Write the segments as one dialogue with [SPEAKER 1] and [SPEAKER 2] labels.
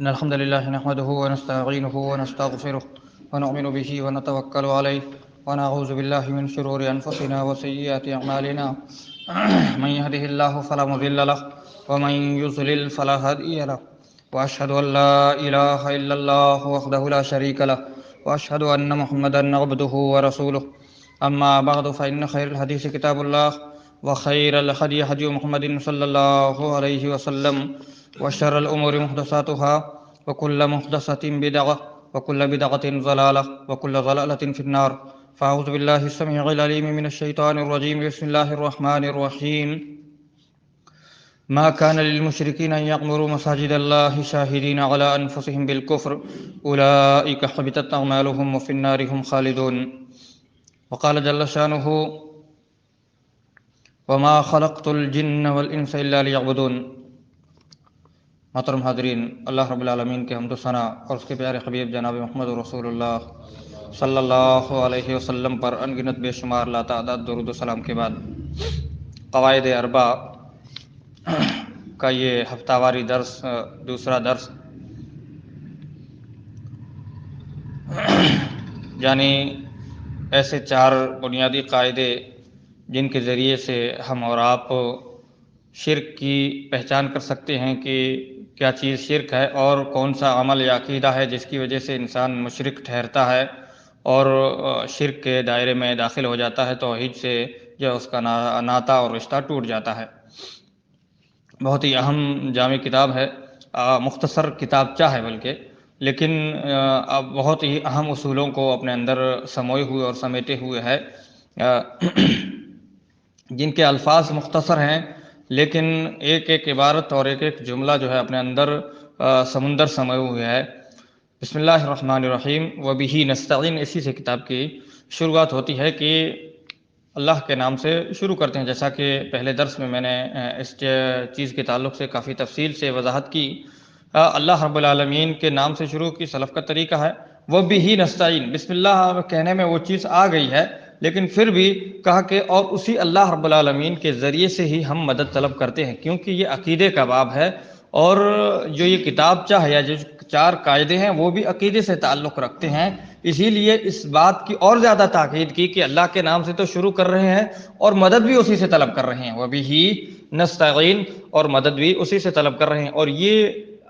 [SPEAKER 1] إن الحمد لله نحمده ونستعينه ونستغفره ونؤمن به ونتوكل عليه ونعوذ بالله من شرور أنفسنا وسيئات أعمالنا من يهده الله فلا مضل له ومن يضلل فلا هادي له وأشهد أن لا إله إلا الله وحده لا شريك له وأشهد أن محمدا عبده ورسوله أما بعد فإن خير الحديث كتاب الله وخير الهدي هدي محمد صلى الله عليه وسلم وشر الأمور محدثاتها وكل محدثة بدعة وكل بدعة ضلالة وكل ضلالة في النار فأعوذ بالله السميع العليم من الشيطان الرجيم بسم الله الرحمن الرحيم ما كان للمشركين أن يعمروا مساجد الله شاهدين على أنفسهم بالكفر أولئك حبطت أعمالهم وفي النار هم خالدون وقال جل شانه وما خلقت الجن والإنس إلا ليعبدون۔ محترم حاضرین، اللہ رب العالمین کے حمد و ثنا اور اس کے پیارے حبیب جناب محمد رسول اللہ صلی اللہ علیہ وسلم پر انگنت بے شمار لاتعداد درود و سلام کے بعد قواعد اربع کا یہ ہفتہ واری درس، دوسرا درس، یعنی ایسے چار بنیادی قاعدے جن کے ذریعے سے ہم اور آپ شرک کی پہچان کر سکتے ہیں کہ کیا چیز شرک ہے اور کون سا عمل یا عقیدہ ہے جس کی وجہ سے انسان مشرک ٹھہرتا ہے اور شرک کے دائرے میں داخل ہو جاتا ہے، توحید سے جو اس کا ناطہ اور رشتہ ٹوٹ جاتا ہے۔ بہت ہی اہم جامع کتاب ہے، مختصر کتابچہ ہے بلکہ، لیکن اب بہت ہی اہم اصولوں کو اپنے اندر سموئے ہوئے اور سمیٹے ہوئے ہے، جن کے الفاظ مختصر ہیں لیکن ایک ایک عبارت اور ایک ایک جملہ جو ہے اپنے اندر سمندر سموئے ہوئے ہے۔ بسم اللہ الرحمن الرحیم وبہ نستعین، اسی سے کتاب کی شروعات ہوتی ہے کہ اللہ کے نام سے شروع کرتے ہیں، جیسا کہ پہلے درس میں میں نے اس چیز کے تعلق سے کافی تفصیل سے وضاحت کی۔ اللہ رب العالمین کے نام سے شروع کی سلف کا طریقہ ہے، وبہ نستعین، بسم اللہ کہنے میں وہ چیز آ گئی ہے لیکن پھر بھی کہا کہ اور اسی اللہ رب العالمین کے ذریعے سے ہی ہم مدد طلب کرتے ہیں، کیونکہ یہ عقیدے کا باب ہے اور جو یہ کتابچہ ہے یا جو چار قاعدے ہیں وہ بھی عقیدے سے تعلق رکھتے ہیں، اسی لیے اس بات کی اور زیادہ تاکید کی کہ اللہ کے نام سے تو شروع کر رہے ہیں اور مدد بھی اسی سے طلب کر رہے ہیں، وَبِهِ نَسْتَعِينُ، اور مدد بھی اسی سے طلب کر رہے ہیں۔ اور یہ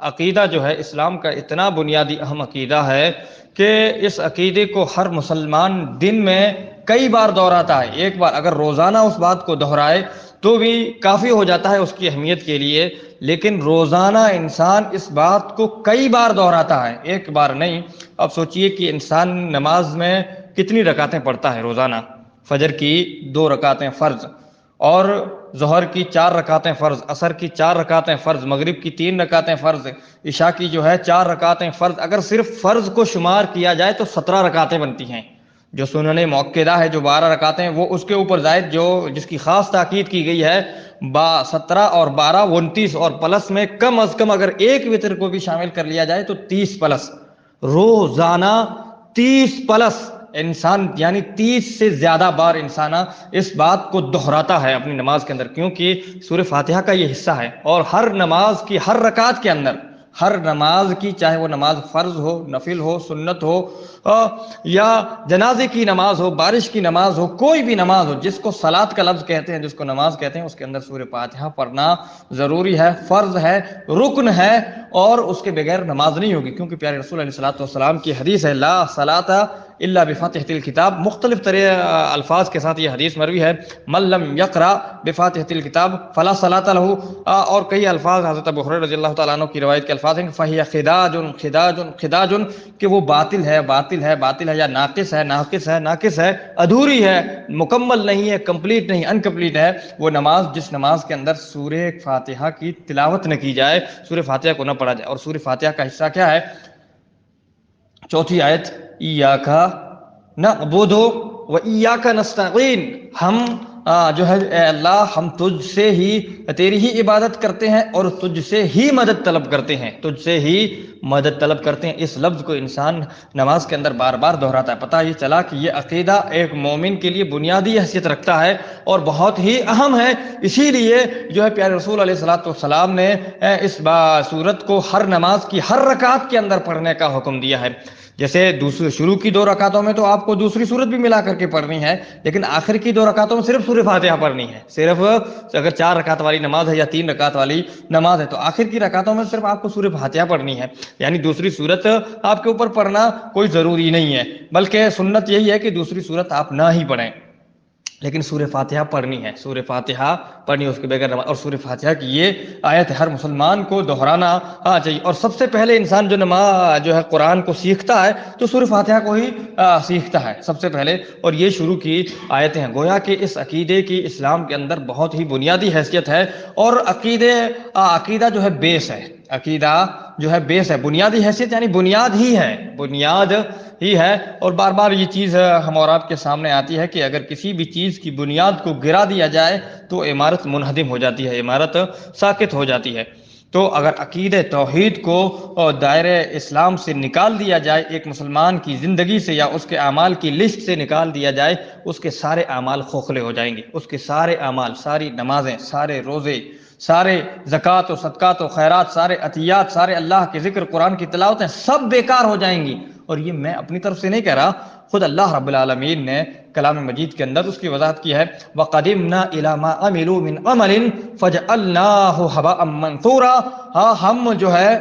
[SPEAKER 1] عقیدہ جو ہے اسلام کا اتنا بنیادی اہم عقیدہ ہے کہ اس عقیدے کو ہر مسلمان دن میں کئی بار دہراتا ہے، ایک بار اگر روزانہ اس بات کو دہرائے تو بھی کافی ہو جاتا ہے اس کی اہمیت کے لیے، لیکن روزانہ انسان اس بات کو کئی بار دہراتا ہے، ایک بار نہیں۔ اب سوچئے کہ انسان نماز میں کتنی رکعتیں پڑھتا ہے روزانہ؟ فجر کی 2 رکعتیں فرض، اور ظہر کی 4 رکعتیں فرض، عصر کی 4 رکعتیں فرض، مغرب کی 3 رکعتیں فرض، عشاء کی جو ہے 4 رکعتیں فرض۔ اگر صرف فرض کو شمار کیا جائے تو 17 رکعتیں بنتی ہیں۔ جو سنن مؤکدہ ہے جو 12 رکعتیں، وہ اس کے اوپر زائد جو جس کی خاص تاکید کی گئی ہے 17 اور 12 29، اور پلس میں کم از کم اگر ایک وتر کو بھی شامل کر لیا جائے تو 30 پلس، روزانہ 30 پلس انسان، یعنی 30 سے زیادہ بار انسان اس بات کو دہراتا ہے اپنی نماز کے اندر، کیونکہ سورہ فاتحہ کا یہ حصہ ہے، اور ہر نماز کی ہر رکعت کے اندر، ہر نماز کی، چاہے وہ نماز فرض ہو، نفل ہو، سنت ہو، یا جنازے کی نماز ہو، بارش کی نماز ہو، کوئی بھی نماز ہو جس کو صلاۃ کا لفظ کہتے ہیں، جس کو نماز کہتے ہیں، اس کے اندر سورہ فاتحہ پڑھنا ضروری ہے، فرض ہے، رکن ہے، اور اس کے بغیر نماز نہیں ہوگی، کیونکہ پیارے رسول علیہ الصلوۃ والسلام کی حدیث ہے لا صلاۃ الا بفاتحۃ الکتاب، مختلف طرح الفاظ کے ساتھ یہ حدیث مروی ہے، من لم یقرأ بفاتحۃ الکتاب فلا صلاۃ لہ، اور کئی الفاظ حضرت ابو ہریرہ رضی اللہ تعالیٰ عنہ کی روایت کے الفاظ ہیں فہی خداج خداج خداج، کہ وہ باطل ہے باطل ہے باطل ہے، یا ناقص ہے ناقص ہے ناقص ہے، ادھوری ہے، مکمل نہیں ہے، کمپلیٹ نہیں، انکمپلیٹ ہے وہ نماز جس نماز کے اندر سورہ فاتحہ کی تلاوت نہ کی جائے، سورہ فاتحہ کو نہ پڑھا جائے۔ اور سورہ فاتحہ کا حصہ کیا ہے؟ 4 آیت، ایاک نعبد و ایاک نستعین، ہم جو ہے اے اللہ ہم تجھ سے ہی تیری ہی عبادت کرتے ہیں اور تجھ سے ہی مدد طلب کرتے ہیں، تجھ سے ہی مدد طلب کرتے ہیں۔ اس لفظ کو انسان نماز کے اندر بار بار دہراتا ہے۔ پتہ یہ چلا کہ یہ عقیدہ ایک مومن کے لیے بنیادی حیثیت رکھتا ہے اور بہت ہی اہم ہے۔ اسی لیے جو ہے پیارے رسول علیہ الصلوۃ والسلام نے اس سورت کو ہر نماز کی ہر رکعت کے اندر پڑھنے کا حکم دیا ہے۔ جیسے دوسری شروع کی 2 رکعتوں میں تو آپ کو دوسری سورت بھی ملا کر کے پڑھنی ہے، لیکن آخر کی 2 رکعتوں میں صرف سورہ فاتحہ پڑھنی ہے۔ صرف اگر 4 رکعت والی نماز ہے یا 3 رکعت والی نماز ہے تو آخر کی رکعتوں میں صرف آپ کو سورہ فاتحہ پڑھنی ہے، یعنی دوسری سورت آپ کے اوپر پڑھنا کوئی ضروری نہیں ہے، بلکہ سنت یہی ہے کہ دوسری سورت آپ نہ ہی پڑھیں، لیکن سورہ فاتحہ پڑھنی ہے، سورہ فاتحہ پڑھنی ہے، اس کے بغیر نماز۔ اور سورہ فاتحہ کی یہ آیت ہر مسلمان کو دہرانا چاہیے۔ اور سب سے پہلے انسان جو نماز جو ہے قرآن کو سیکھتا ہے تو سورہ فاتحہ کو ہی سیکھتا ہے سب سے پہلے، اور یہ شروع کی آیتیں ہیں۔ گویا کہ اس عقیدے کی اسلام کے اندر بہت ہی بنیادی حیثیت ہے، اور عقیدہ جو ہے بیس ہے، عقیدہ جو ہے بیس ہے، بنیادی حیثیت یعنی بنیاد ہی ہے، بنیاد ہی ہے۔ اور بار بار یہ چیز ہم اور آپ کے سامنے آتی ہے کہ اگر کسی بھی چیز کی بنیاد کو گرا دیا جائے تو عمارت منہدم ہو جاتی ہے، عمارت ساقط ہو جاتی ہے۔ تو اگر عقیدہ توحید کو دائرہ اسلام سے نکال دیا جائے، ایک مسلمان کی زندگی سے یا اس کے اعمال کی لسٹ سے نکال دیا جائے، اس کے سارے اعمال کھوکھلے ہو جائیں گے، اس کے سارے اعمال، ساری نمازیں، سارے روزے، سارے زکوٰۃ و صدقات و خیرات، سارے عطیات، سارے اللہ کے ذکر، قرآن کی تلاوتیں سب بیکار ہو جائیں گی۔ اور یہ میں اپنی طرف سے نہیں کہہ رہا، خود اللہ رب العالمین نے کلام مجید کے اندر اس کی وضاحت کی ہے۔ وَقَدِمْنَا إِلَى مَا عَمِلُوا مِنْ عَمَلٍ فَجَعَلْنَاهُ هَبَاءً مَنْثُورًا، ہاں ہم جو ہے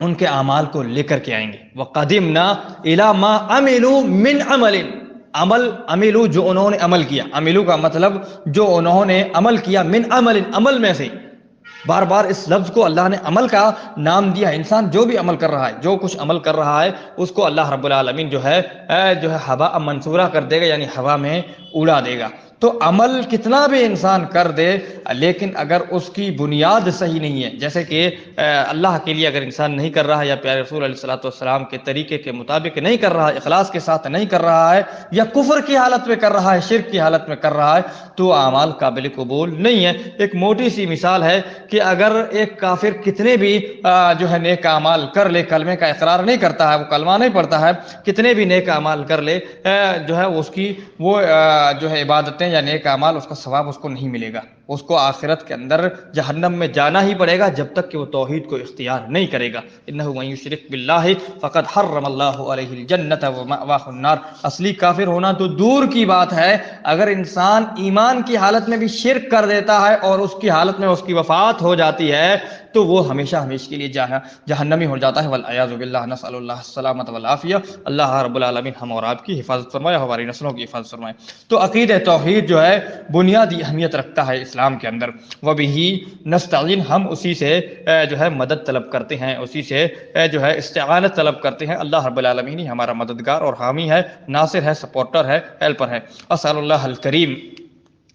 [SPEAKER 1] ان کے اعمال کو لے کر کے آئیں گے۔ وَقَدِمْنَا إِلَى مَا عَمِلُوا مِنْ عَمَلٍ، عملو جو انہوں نے عمل کیا، عملو کا مطلب جو انہوں نے عمل کیا، من عمل، عمل میں سے۔ بار بار اس لفظ کو اللہ نے عمل کا نام دیا ہے۔ انسان جو بھی عمل کر رہا ہے، جو کچھ عمل کر رہا ہے، اس کو اللہ رب العالمین جو ہے ہوا منصورہ کر دے گا، یعنی ہوا میں اڑا دے گا۔ تو عمل کتنا بھی انسان کر دے، لیکن اگر اس کی بنیاد صحیح نہیں ہے، جیسے کہ اللہ کے لیے اگر انسان نہیں کر رہا ہے، یا پیارے رسول علیہ الصلوۃ والسلام کے طریقے کے مطابق نہیں کر رہا ہے، اخلاص کے ساتھ نہیں کر رہا ہے، یا کفر کی حالت میں کر رہا ہے، شرک کی حالت میں کر رہا ہے، تو اعمال قابل قبول نہیں ہے۔ ایک موٹی سی مثال ہے کہ اگر ایک کافر کتنے بھی جو ہے نیک اعمال کر لے، کلمے کا اقرار نہیں کرتا ہے، وہ کلمہ نہیں پڑھتا ہے، کتنے بھی نیک اعمال کر لے، جو ہے اس کی وہ جو ہے عبادتیں یا نیک اعمال، اس کا ثواب اس کو نہیں ملے گا، اس کو آخرت کے اندر جہنم میں جانا ہی پڑے گا جب تک کہ وہ توحید کو اختیار نہیں کرے گا۔ انہ من یشرک باللہ فقد حرم اللہ علیہ الجنۃ ومأواہ النار۔ اصلی کافر ہونا تو دور کی بات ہے، اگر انسان ایمان کی حالت میں بھی شرک کر دیتا ہے اور اس کی حالت میں اس کی وفات ہو جاتی ہے تو وہ ہمیشہ ہمیشہ کے لیے جہنمی ہو جاتا ہے۔ والعیاذ باللہ، نسأل اللہ السلامۃ والعافیہ۔ اللہ رب العالمین ہم اور آپ کی حفاظت فرمائے، ہماری نسلوں کی حفاظت فرمائے۔ تو عقیدہ توحید جو ہے بنیادی اہمیت رکھتا ہے اسلام کے اندر۔ وَبِهِ نَسْتَعِينُ، ہم اسی سے جو ہے مدد طلب کرتے ہیں، اسی سے جو ہے استعانت طلب کرتے ہیں۔ اللہ رب العالمین ہی ہمارا مددگار اور حامی ہے، ناصر ہے، سپورٹر ہے، ہیلپر ہے۔ اسأل اللہ الکریم،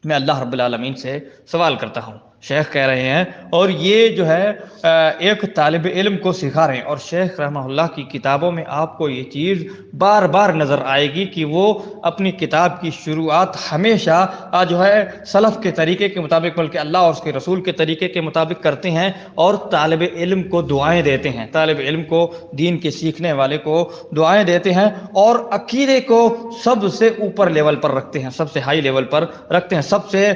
[SPEAKER 1] میں اللہ رب العالمین سے سوال کرتا ہوں، شیخ کہہ رہے ہیں، اور یہ جو ہے ایک طالب علم کو سکھا رہے ہیں، اور شیخ رحمہ اللہ کی کتابوں میں آپ کو یہ چیز بار بار نظر آئے گی کہ وہ اپنی کتاب کی شروعات ہمیشہ جو ہے سلف کے طریقے کے مطابق، بلکہ اللہ اور اس کے رسول کے طریقے کے مطابق کرتے ہیں، اور طالب علم کو دعائیں دیتے ہیں، طالب علم کو، دین کے سیکھنے والے کو دعائیں دیتے ہیں، اور عقیدے کو سب سے اوپر لیول پر رکھتے ہیں، سب سے ہائی لیول پر رکھتے ہیں، سب سے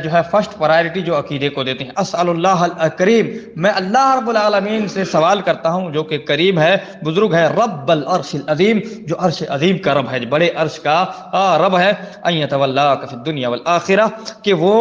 [SPEAKER 1] جو ہے فرسٹ پرائرٹی جو عقیدے کو دیتے ہیں۔ اسأل اللہ الکریم، میں اللہ رب العالمین سے سوال کرتا ہوں جو کہ کریم ہے، بزرگ ہے، رب العرش العظیم، جو عرش عظیم کا رب ہے، بڑے عرش کا رب ہے، ان یتولاک فی الدنیا والآخرہ، کہ وہ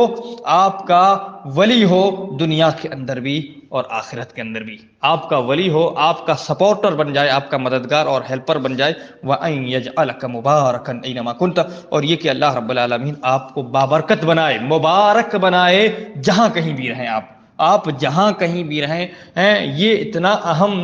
[SPEAKER 1] آپ کا ولی ہو دنیا کے اندر بھی اور آخرت کے اندر بھی، آپ کا ولی ہو، آپ کا سپورٹر بن جائے، آپ کا مددگار اور ہیلپر بن جائے۔ وَأَن يَجْعَلَكَ مُبَارَكًا أَيْنَمَا كُنْتَ، اور یہ کہ اللہ رب العالمین آپ کو بابرکت بنائے، مبارک بنائے، جہاں کہیں بھی رہیں آپ، آپ جہاں کہیں بھی رہیں یہ اتنا اہم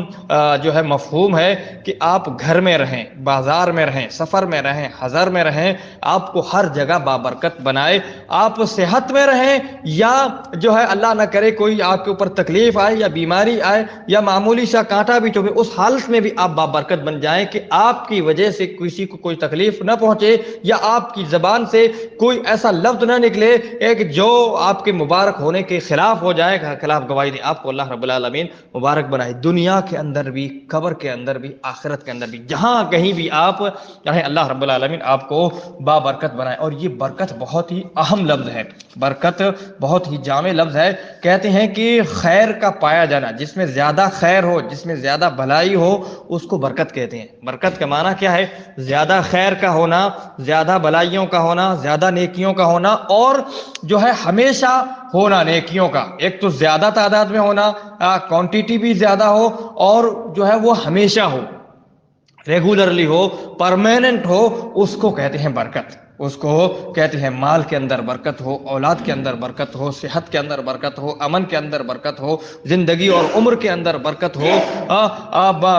[SPEAKER 1] جو ہے مفہوم ہے کہ آپ گھر میں رہیں، بازار میں رہیں، سفر میں رہیں، حضر میں رہیں، آپ کو ہر جگہ بابرکت بنائے۔ آپ صحت میں رہیں یا جو ہے اللہ نہ کرے کوئی آپ کے اوپر تکلیف آئے یا بیماری آئے یا معمولی سا کانٹا بھی چبھے، اس حالت میں بھی آپ بابرکت بن جائیں کہ آپ کی وجہ سے کسی کو کوئی تکلیف نہ پہنچے یا آپ کی زبان سے کوئی ایسا لفظ نہ نکلے ایک جو آپ کے مبارک ہونے کے خلاف ہو جائے، خلاف گواہی دے۔ آپ کو اللہ رب العالمین مبارک بنائے، دنیا کے اندر بھی، قبر کے اندر بھی، آخرت کے اندر بھی، جہاں کہیں بھی آپ چاہے اللہ رب العالمین آپ کو بابرکت بنائے۔ اور یہ برکت بہت ہی اہم لفظ ہے، برکت بہت ہی جامع لفظ ہے۔ کہتے ہیں کہ خیر کا پایا جانا، جس میں زیادہ خیر ہو، جس میں زیادہ بھلائی ہو، اس کو برکت کہتے ہیں۔ برکت کا معنی کیا ہے؟ زیادہ خیر کا ہونا، زیادہ بھلائیوں کا ہونا، زیادہ نیکیوں کا ہونا، اور جو ہے ہمیشہ ہونا نیکیوں کا۔ ایک تو زیادہ تعداد میں ہونا، کوانٹیٹی بھی زیادہ ہو، اور جو ہے وہ ہمیشہ ہو، ریگولرلی ہو، پرماننٹ ہو، اس کو کہتے ہیں برکت۔ اس کو کہتے ہیں مال کے اندر برکت ہو، اولاد کے اندر برکت ہو، صحت کے اندر برکت ہو، امن کے اندر برکت ہو، زندگی اور عمر کے اندر برکت ہو،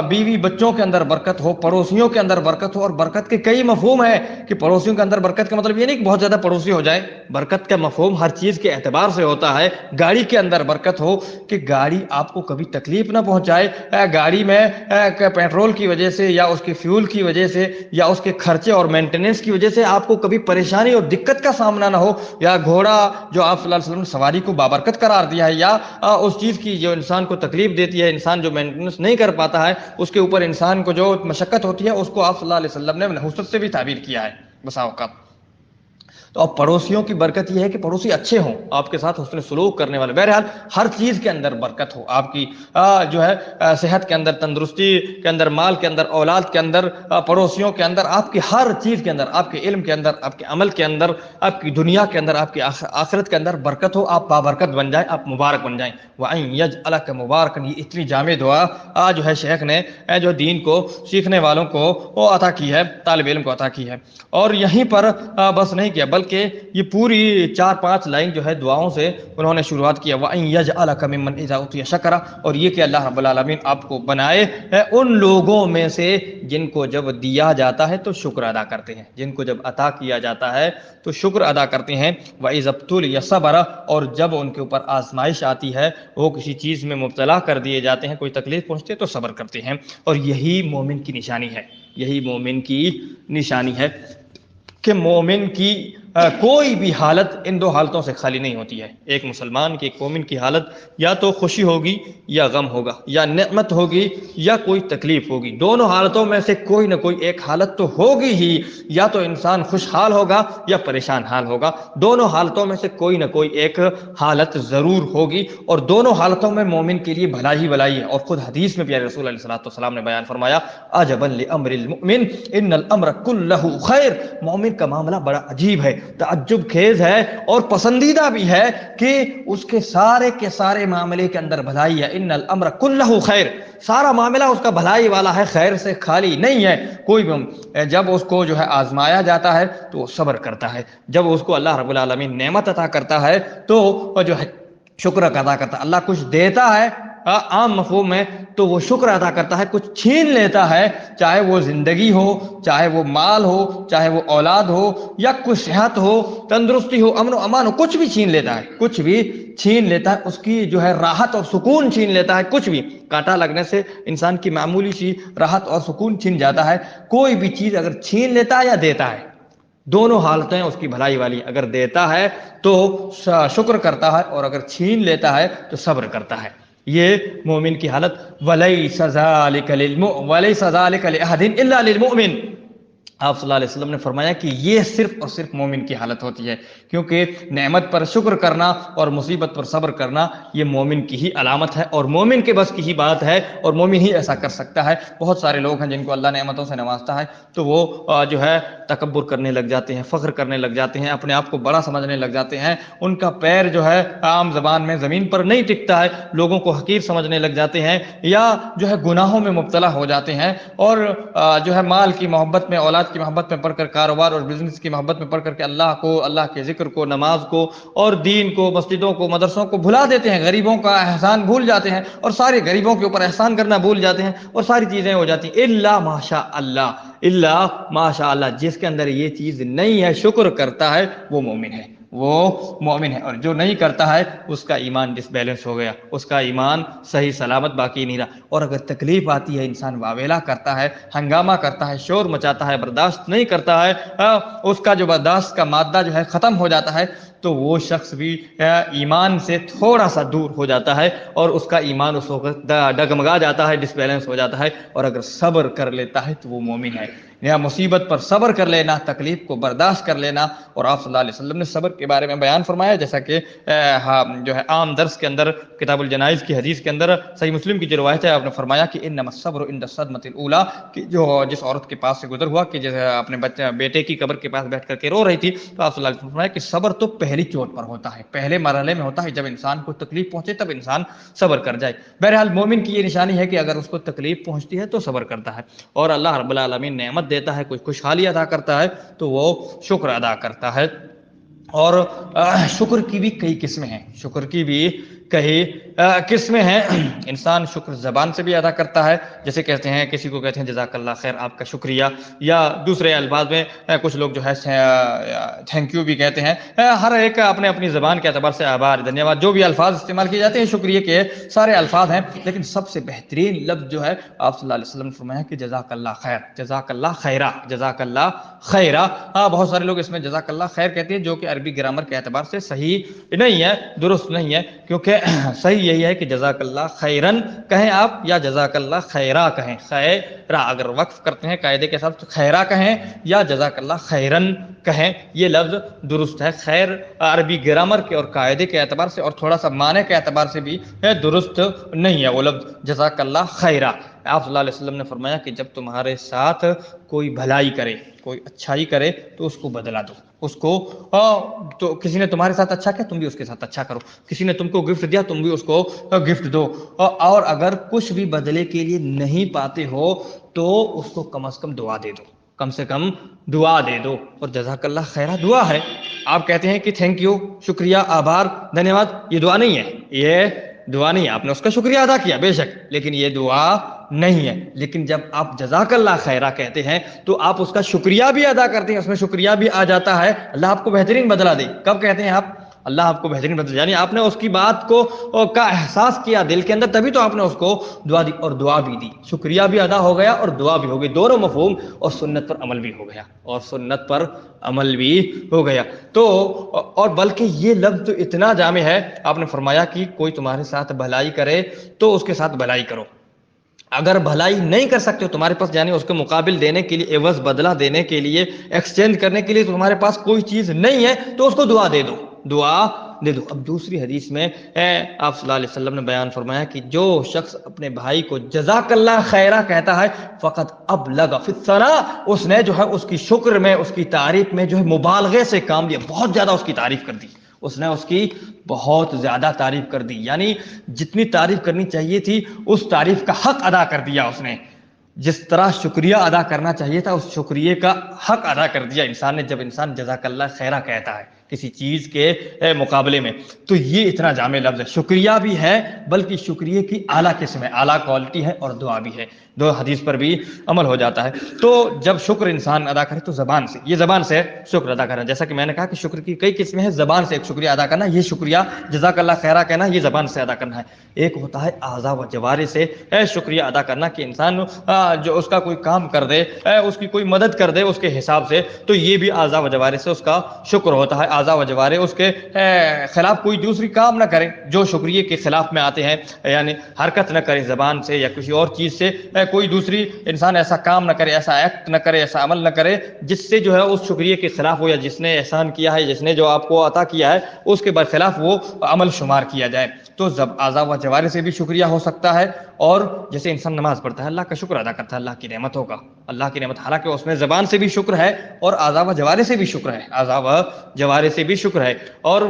[SPEAKER 1] بیوی بچوں کے اندر برکت ہو، پڑوسیوں کے اندر برکت ہو۔ اور برکت کے کئی مفہوم ہیں کہ پڑوسیوں کے اندر برکت کا مطلب یہ نہیں کہ بہت زیادہ پڑوسی ہو جائے، برکت کا مفہوم ہر چیز کے اعتبار سے ہوتا ہے۔ گاڑی کے اندر برکت ہو کہ گاڑی آپ کو کبھی تکلیف نہ پہنچائے، گاڑی میں پیٹرول کی وجہ سے یا اس کے فیول کی وجہ سے یا اس کے خرچے اور مینٹیننس کی وجہ سے آپ کو کبھی پریشانی اور دقت کا سامنا نہ ہو، یا گھوڑا جو آپ صلی اللہ علیہ وسلم نے سواری کو بابرکت قرار دیا ہے، یا اس چیز کی جو انسان کو تکلیف دیتی ہے، انسان جو مینٹیننس نہیں کر پاتا ہے، اس کے اوپر انسان کو جو مشقت ہوتی ہے، اس کو آپ صلی اللہ علیہ وسلم نے نحوست سے بھی تعبیر کیا ہے بسا اوقات۔ تو اب پڑوسیوں کی برکت یہ ہے کہ پڑوسی اچھے ہوں، آپ کے ساتھ حسن سلوک کرنے والے۔ بہرحال ہر چیز کے اندر برکت ہو، آپ کی جو ہے صحت کے اندر، تندرستی کے اندر، مال کے اندر، اولاد کے اندر، پڑوسیوں کے اندر، آپ کی ہر چیز کے اندر، آپ کے علم کے اندر، آپ کے عمل کے اندر، آپ کی دنیا کے اندر، آپ کی آخرت کے اندر برکت ہو، آپ بابرکت بن جائیں، آپ مبارک بن جائیں۔ وَأَن يَجْعَلَكَ مُبَارَكًا، یہ اتنی جامع دعا جو ہے شیخ نے جو دین کو سیکھنے والوں کو وہ عطا کی ہے، طالب علم کو عطا کی ہے۔ اور یہیں پر بس نہیں کیا، بلکہ یہ پوری 4-5 لائن جو ہے دعاؤں سے انہوں نے شروعات کیا۔ وَأَن يَجْعَلَكَ مِمَّنْ إِذَا أُوتِيَ شَكَرَ، اور یہ کہ اللہ رب العالمین آپ کو بنائے ان لوگوں میں سے جن کو جب دیا جاتا ہے تو شکر ادا کرتے ہیں، جن کو جب عطا کیا جاتا ہے تو شکر ادا کرتے ہیں۔ وَإِذَا ابْتُلِيَ صَبَرَ، اور جب ان کے اوپر آزمائش آتی ہے، وہ کسی چیز میں مبتلا کر دیے جاتے ہیں، کوئی تکلیف پہنچتے تو صبر کرتے ہیں۔ اور یہی مومن کی نشانی ہے، یہی مومن کی نشانی ہے کہ مومن کی کوئی بھی حالت ان دو حالتوں سے خالی نہیں ہوتی ہے۔ ایک مسلمان کی، ایک مومن کی حالت یا تو خوشی ہوگی یا غم ہوگا، یا نعمت ہوگی یا کوئی تکلیف ہوگی، دونوں حالتوں میں سے کوئی نہ کوئی ایک حالت تو ہوگی ہی۔ یا تو انسان خوشحال ہوگا یا پریشان حال ہوگا، دونوں حالتوں میں سے کوئی نہ کوئی ایک حالت ضرور ہوگی، اور دونوں حالتوں میں مومن کے لیے بھلائی ہی بھلائی ہے۔ اور خود حدیث میں پیارے رسول علیہ الصلوۃ والسلام نے بیان فرمایا، عجبا لامر المؤمن ان الامر کلہ خیر، مومن کا معاملہ بڑا عجیب ہے، تعجب خیز ہے، اور پسندیدہ بھی ہے کہ اس کے سارے معاملے کے اندر بھلائی ہے۔ ان الامر کلہ خیر، سارا معاملہ اس کا بھلائی والا ہے، خیر سے خالی نہیں ہے کوئی بھی۔ جب اس کو جو ہے آزمایا جاتا ہے تو وہ صبر کرتا ہے، جب اس کو اللہ رب العالمین نعمت عطا کرتا ہے تو جو ہے شکر ادا کرتا ہے۔ اللہ کچھ دیتا ہے عام مفہوم میں تو وہ شکر ادا کرتا ہے، کچھ چھین لیتا ہے، چاہے وہ زندگی ہو، چاہے وہ مال ہو، چاہے وہ اولاد ہو، یا کچھ صحت ہو، تندرستی ہو، امن و امان ہو، کچھ بھی چھین لیتا ہے، کچھ بھی چھین لیتا ہے، اس کی جو ہے راحت اور سکون چھین لیتا ہے۔ کچھ بھی کانٹا لگنے سے انسان کی معمولی سی راحت اور سکون چھین جاتا ہے، کوئی بھی چیز اگر چھین لیتا ہے یا دیتا ہے، دونوں حالتیں اس کی بھلائی والی۔ اگر دیتا ہے تو شکر کرتا ہے، اور اگر چھین لیتا ہے تو صبر کرتا ہے۔ یہ مومن کی حالت۔ وَلَيْسَ ذَلِكَ لِأَحَدٍ إِلَّا لِلْمُؤْمِنِ، آپ صلی اللہ علیہ وسلم نے فرمایا کہ یہ صرف اور صرف مومن کی حالت ہوتی ہے، کیونکہ نعمت پر شکر کرنا اور مصیبت پر صبر کرنا یہ مومن کی ہی علامت ہے، اور مومن کے بس کی ہی بات ہے، اور مومن ہی ایسا کر سکتا ہے۔ بہت سارے لوگ ہیں جن کو اللہ نعمتوں سے نوازتا ہے تو وہ جو ہے تکبر کرنے لگ جاتے ہیں، فخر کرنے لگ جاتے ہیں، اپنے آپ کو بڑا سمجھنے لگ جاتے ہیں، ان کا پیر جو ہے عام زبان میں زمین پر نہیں ٹکتا ہے، لوگوں کو حقیر سمجھنے لگ جاتے ہیں، یا جو ہے گناہوں میں مبتلا ہو جاتے ہیں، اور جو ہے مال کی محبت میں، اولاد عبادت کی محبت میں پڑھ کر، کاروبار اور بزنس کی محبت میں پڑھ کر کے اللہ کو، اللہ کے ذکر کو، نماز کو اور دین کو، مسجدوں کو، مدرسوں کو بھلا دیتے ہیں، غریبوں کا احسان بھول جاتے ہیں اور سارے غریبوں کے اوپر احسان کرنا بھول جاتے ہیں اور ساری چیزیں ہو جاتی ہیں الا ماشاء اللہ، الا ماشاء اللہ۔ جس کے اندر یہ چیز نہیں ہے، شکر کرتا ہے، وہ مومن ہے، وہ مومن ہے۔ اور جو نہیں کرتا ہے اس کا ایمان ڈس بیلنس ہو گیا، اس کا ایمان صحیح سلامت باقی نہیں رہا۔ اور اگر تکلیف آتی ہے، انسان واویلا کرتا ہے، ہنگامہ کرتا ہے، شور مچاتا ہے، برداشت نہیں کرتا ہے، اس کا جو برداشت کا مادہ جو ہے ختم ہو جاتا ہے، تو وہ شخص بھی ایمان سے تھوڑا سا دور ہو جاتا ہے اور اس کا ایمان اس وقت ڈگمگا جاتا ہے، ڈس بیلنس ہو جاتا ہے۔ اور اگر صبر کر لیتا ہے تو وہ مومن ہے۔ یا مصیبت پر صبر کر لینا، تکلیف کو برداشت کر لینا۔ اور آپ صلی اللہ علیہ وسلم نے صبر کے بارے میں بیان فرمایا، جیسا کہ جو ہے عام درس کے اندر کتاب الجنائز کی حدیث کے اندر صحیح مسلم کی جو روایت ہے، آپ نے فرمایا کہ انما الصبر عند الصدمۃ الاولی، کہ جو جس عورت کے پاس سے گزر ہوا کہ جیسے اپنے بیٹے کی قبر کے پاس بیٹھ کر کے رو رہی تھی، تو آپ صلی اللہ علیہ وسلم نے فرمایا کہ صبر تو پہلی چوٹ پر ہوتا ہے، پہلے مرحلے میں ہوتا ہے، جب انسان کو تکلیف پہنچے تب انسان صبر کر جائے۔ بہرحال مومن کی یہ نشانی ہے کہ اگر اس کو تکلیف پہنچتی ہے تو صبر کرتا ہے، اور اللہ رب العالمین نعمت دیتا ہے، کوئی خوشحالی عطا کرتا ہے تو وہ شکر ادا کرتا ہے۔ اور شکر کی بھی کئی قسمیں ہیں، شکر کی بھی کئی قسمیں ہیں۔ انسان شکر زبان سے بھی ادا کرتا ہے، جیسے کہتے ہیں، کسی کو کہتے ہیں جزاک اللہ خیر، آپ کا شکریہ، یا دوسرے الفاظ میں کچھ لوگ جو ہے تھینک یو بھی کہتے ہیں۔ ہر ایک اپنے اپنی زبان کے اعتبار سے آبھار، دھنیہ واد، جو بھی الفاظ استعمال کیے جاتے ہیں شکریہ کے سارے الفاظ ہیں، لیکن سب سے بہترین لفظ جو ہے آپ صلی اللہ علیہ وسلم نے فرمایا کہ جزاک اللہ خیر، جزاک اللہ خیرہ، جزاک اللہ خیرہ۔ بہت سارے لوگ اس میں جزاک اللہ خیر کہتے ہیں، جو کہ عربی گرامر کے اعتبار سے صحیح نہیں ہے، درست نہیں ہے، کیونکہ صحیح یہی ہے کہ جزاک اللہ خیرن کہیں آپ، یا جزاک اللہ خیرہ کہیں، خیرہ اگر وقف کرتے ہیں قاعدے کے ساتھ خیرہ کہیں یا جزاک اللہ خیرن کہیں، یہ لفظ درست ہے۔ خیر عربی گرامر کے اور قاعدے کے اعتبار سے اور تھوڑا سا معنی کے اعتبار سے بھی درست نہیں ہے وہ لفظ جزاک اللہ خیرہ۔ آپ صلی اللہ علیہ وسلم نے فرمایا کہ جب تمہارے ساتھ کوئی بھلائی کرے، کوئی اچھائی کرے تو اس کو بدلا دو، اس کو تو کسی نے تمہارے ساتھ اچھا کیا، تم بھی اس کے ساتھ اچھا کرو، کسی نے تم کو گفٹ دیا، تم بھی اس کو گفٹ دو، اور اگر کچھ بھی بدلے کے لیے نہیں پاتے ہو تو اس کو کم از کم دعا دے دو، کم سے کم دعا دے دو۔ اور جزاک اللہ خیرہ دعا ہے۔ آپ کہتے ہیں کہ تھینک یو، شکریہ، آبھار، دھنیہ واد، یہ دعا نہیں ہے، یہ دعا نہیں ہے، آپ نے اس کا شکریہ ادا کیا بے شک، لیکن یہ دعا نہیں ہے۔ لیکن جب آپ جزاک اللہ خیرہ کہتے ہیں تو آپ اس کا شکریہ بھی ادا کرتے ہیں، اس میں شکریہ بھی آ جاتا ہے، اللہ آپ کو بہترین بدلہ دے۔ کب کہتے ہیں آپ اللہ آپ کو بہترین بدلہ، یعنی آپ نے اس کی بات کو کا احساس کیا دل کے اندر، تبھی تو آپ نے اس کو دعا دی، اور دعا بھی دی، شکریہ بھی ادا ہو گیا اور دعا بھی ہو گئی، دونوں مفہوم، اور سنت پر عمل بھی ہو گیا، اور سنت پر عمل بھی ہو گیا۔ تو اور بلکہ یہ لفظ تو اتنا جامع ہے، آپ نے فرمایا کہ کوئی تمہارے ساتھ بھلائی کرے تو اس کے ساتھ بھلائی کرو، اگر بھلائی نہیں کر سکتے ہو تمہارے پاس، یعنی اس کو مقابل دینے کے لیے، عوض بدلہ دینے کے لیے، ایکسچینج کرنے کے لیے تمہارے پاس کوئی چیز نہیں ہے تو اس کو دعا دے دو، دعا دے دو۔ اب دوسری حدیث میں آپ صلی اللہ علیہ وسلم نے بیان فرمایا کہ جو شخص اپنے بھائی کو جزاک اللہ خیرہ کہتا ہے فقط ابلغ فی الثناء، اس نے جو ہے اس کی شکر میں، اس کی تعریف میں جو ہے مبالغے سے کام لیا، بہت زیادہ اس کی تعریف کر دی، اس نے اس کی بہت زیادہ تعریف کر دی، یعنی جتنی تعریف کرنی چاہیے تھی اس تعریف کا حق ادا کر دیا اس نے، جس طرح شکریہ ادا کرنا چاہیے تھا اس شکریہ کا حق ادا کر دیا انسان نے، جب انسان جزاک اللہ خیرہ کہتا ہے کسی چیز کے مقابلے میں۔ تو یہ اتنا جامع لفظ ہے، شکریہ بھی ہے بلکہ شکریہ کی اعلیٰ قسم ہے، اعلیٰ کوالٹی ہے، اور دعا بھی ہے، دو حدیث پر بھی عمل ہو جاتا ہے۔ تو جب شکر انسان ادا کرے تو زبان سے، یہ زبان سے شکر ادا کرنا، جیسا کہ میں نے کہا کہ شکر کی کئی قسمیں ہیں، زبان سے ایک شکریہ ادا کرنا، یہ شکریہ جزاک اللہ خیرہ کہنا یہ زبان سے ادا کرنا ہے۔ ایک ہوتا ہے اعضاء و جوارح سے شکریہ ادا کرنا، کہ انسان جو اس کا کوئی کام کر دے، اس کی کوئی مدد کر دے اس کے حساب سے، تو یہ بھی اعضاء و جوارح سے اس کا شکر ہوتا ہے۔ اعضاء و جوارح اس کے خلاف کوئی دوسری کام نہ کرے جو شکریہ کے خلاف میں آتے ہیں، یعنی حرکت نہ کرے زبان سے یا کسی اور چیز سے، کوئی دوسری انسان ایسا کام نہ کرے، ایسا ایکٹ نہ کرے، ایسا عمل نہ کرے جس سے جو ہے اس شکریہ کے خلاف ہو، یا جس نے احسان کیا ہے، جس نے جو آپ کو عطا کیا ہے اس کے برخلاف وہ عمل شمار کیا جائے۔ تو اعضاء و جوارح سے بھی شکریہ ہو سکتا ہے، اور جیسے انسان نماز پڑھتا ہے اللہ کا شکر ادا کرتا ہے اللہ کی نعمتوں کا، اللہ کی نعمت، حالانکہ اس میں زبان سے بھی شکر ہے اور اعضاء و جوارح سے بھی شکر ہے، اعضاء و جوارح سے بھی شکر ہے، اور